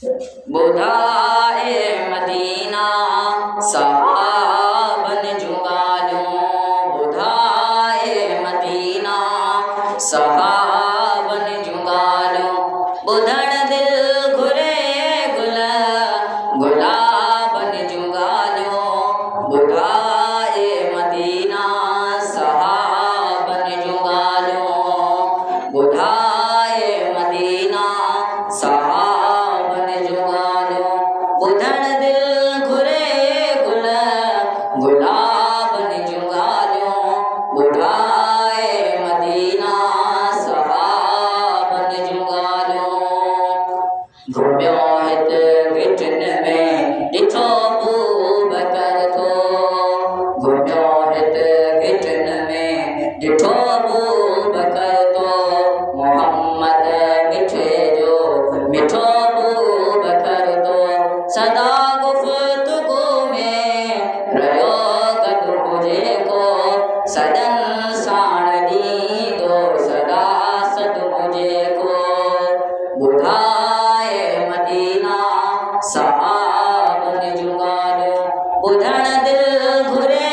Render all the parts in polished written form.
बुधाए मदीना सहाबन जुगालूं, बुधाए मदीना सहाबन जुगालूं, बुधण दिल घुरे गुलाबन जुगालूं, बुधाए मदीना सहाबन जुगालूं, बुधाए मदीना सहाबन जुगालूं, बुधण दिल घुरे गुलाबन जुगालूं, बुधाए मदीना सहाबन जुगालूं। घुमियो हित गिठन में ॾिठो अबूबकर थो, घुमियो हित गिठन में ॾिठो अबूबकर थो, मोहम्मद मिठे जो मिठो अबूबकर थो, सदा गुफ़्तगू में रहियो गॾु हुजे को, सदन साण ॾींदो सदा सॾु हुजे को, बुधाए मदीना सहाबन जुगालूं, बुधण दिल घुरे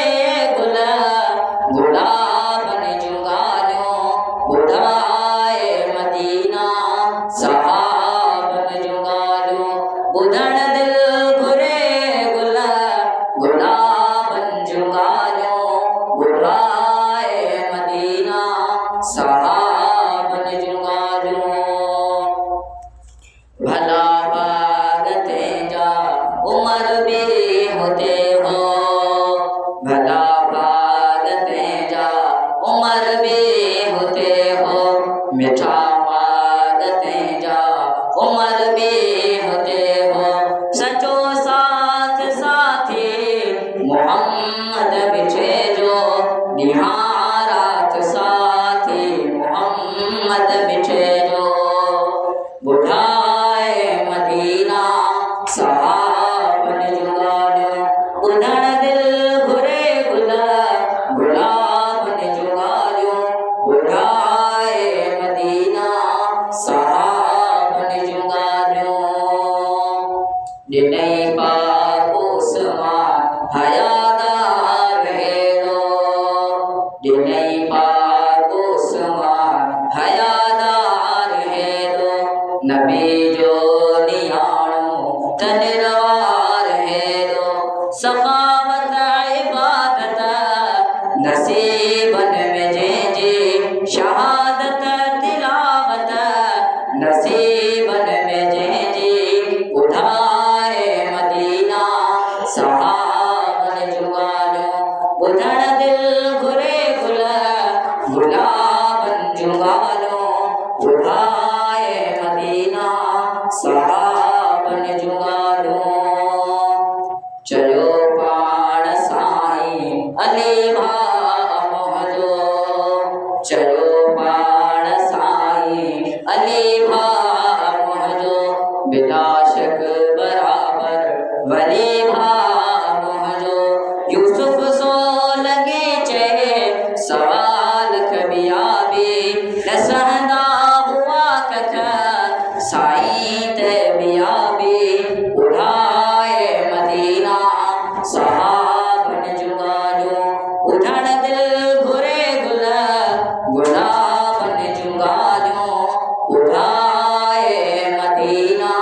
गुलाबन जुगालूं, बुधाए मदीना सहाबन जुगालूं, बुधण दिल घुरे गुलाबन जुगालूं, बुधाए मदीना सहाबन जुगालूं। भला बाग तेजा उमर भी होते हो, भला बाग तेजा उमर भी होते हो, मिठा बाग तेजा उमर भी होते हो, सचो साथ साथी मोहम्मद बिछे जो, निहारात साथी मोहम्मद बिछे जो, बुधाए मदीना सहाबन जुगालूं, बुधण दिल घुरे गुलाबन जुगालूं, बुधाए मदीना सहाबन जुगालूं। ॾिनई पाक उस्मान हयादार हेरो, ॾिनई पाक उस्मान हयादार हेरो, नबी जो निहाणो तनवार हेरो, सखावत इबादत नसीबन में जंहिंजी, शहादत तिलावत नसीबन में जंहिंजी, बुधाए मदीना सहाबन जुगालूं, बुधण दिल घुरे गुलाबन जुगालूं, बुधाए मदीना सहाबन जुगालूं। चयो पाण साईं अली भाउ मुंहिंजो, चयो पाण साईं अली भाउ मुंहिंजो, बिला शक बराबर वली भाउ मुंहिंजो, यूसुफ सो लॻे चए सवाल ॿिया बि न सहंदा हुआ कख, साईं ते ॿिया बि, बुधाए मदीना सहाबन जुगालूं, बुधण दिल घुरे गुलाबन जुगालूं, बुधाए मदीना